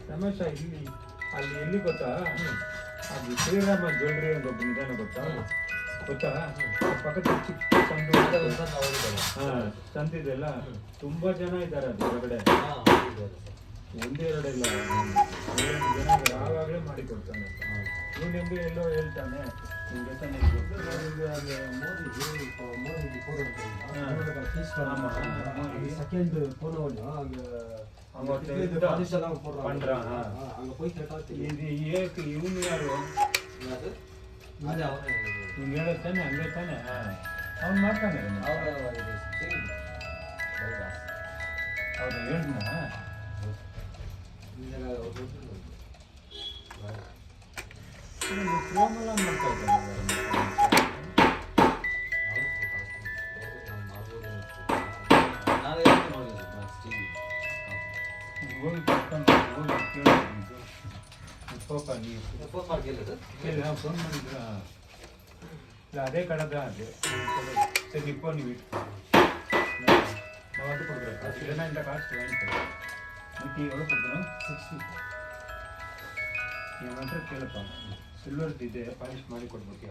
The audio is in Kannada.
ರಮೇಶ ಇಲ್ಲಿ ಅಲ್ಲಿ ಎಲ್ಲಿ ಗೊತ್ತಾ ಅದು ಶ್ರೀರಾಮ ಜ್ಯುವೆಲ್ರಿ ಅಂತ ಒಬ್ಬ ನಿಧಾನ ಗೊತ್ತಾ ಗೊತ್ತಾ ಪಕ್ಕದ ಚಿಕ್ಕ ಸಂತಿದೆಲ್ಲ ತುಂಬಾ ಜನ ಇದ್ದಾರೆ ಅದು ಹೊರಗಡೆ ಒಂದೆರಡಿಲ್ಲ ಜನ ಯಾವಾಗಲೇ ಮಾಡಿ ಕೊಡ್ತಾನೆ ಇವನು ನಿಮ್ಗೆ ಎಲ್ಲೋ ಹೇಳ್ತಾನೆ ನಿಮ್ಗೆ ತಾನೇ செகண்ட் போனவங்க அங்க பண்றான் அங்க போய் கேட்டா இது ஏக்கு இவங்க யாரு இவங்க ಹೇಳುತ್ತಾನೆ ಹಂಗೆ ತಾನೆ ಅವ್ನು ಮಾಡ್ತಾನೆ ಅವ್ರು ಹೇಳಿದ್ನ ಪ್ರೋಮಲ್ಲ ಮಾಡ್ತಾ ಇದ್ದಾನೆ ಹೋಗಿ ಕರ್ಕೊಂಡು ಹೋಗಿ ಕೇಳಿದ್ದು ಪಾಪ ನೀವು ಫೋನ್ ಮಾಡಿ ಕೇಳಿದ್ರು ಫೋನ್ ಮಾಡಿದ್ರ ಇಲ್ಲ ಅದೇ ಕಡದ ಅದೇ ಸರಿ ನಿಪ್ಪೋ ನೀವು ಇಟ್ಟು ನಾವು ಅದು ಕೊಡ್ಬೇಕು ಅಷ್ಟು ಇಂಥ ಕಾಸ್ಟ್ ವಾങ്ങിತಾರೆ ಮತ್ತೆ ಎவ்வளோ ಕೊಡ್ತಾನೋ 60 ನಿಮ್ಮ ಹತ್ರ ಕೇಳಪ್ಪ ಸಿಲ್ವರ್ದಿದೆ ಪಾಲಿಶ್ ಮಾಡಿ ಕೊಡ್ಬೇಕು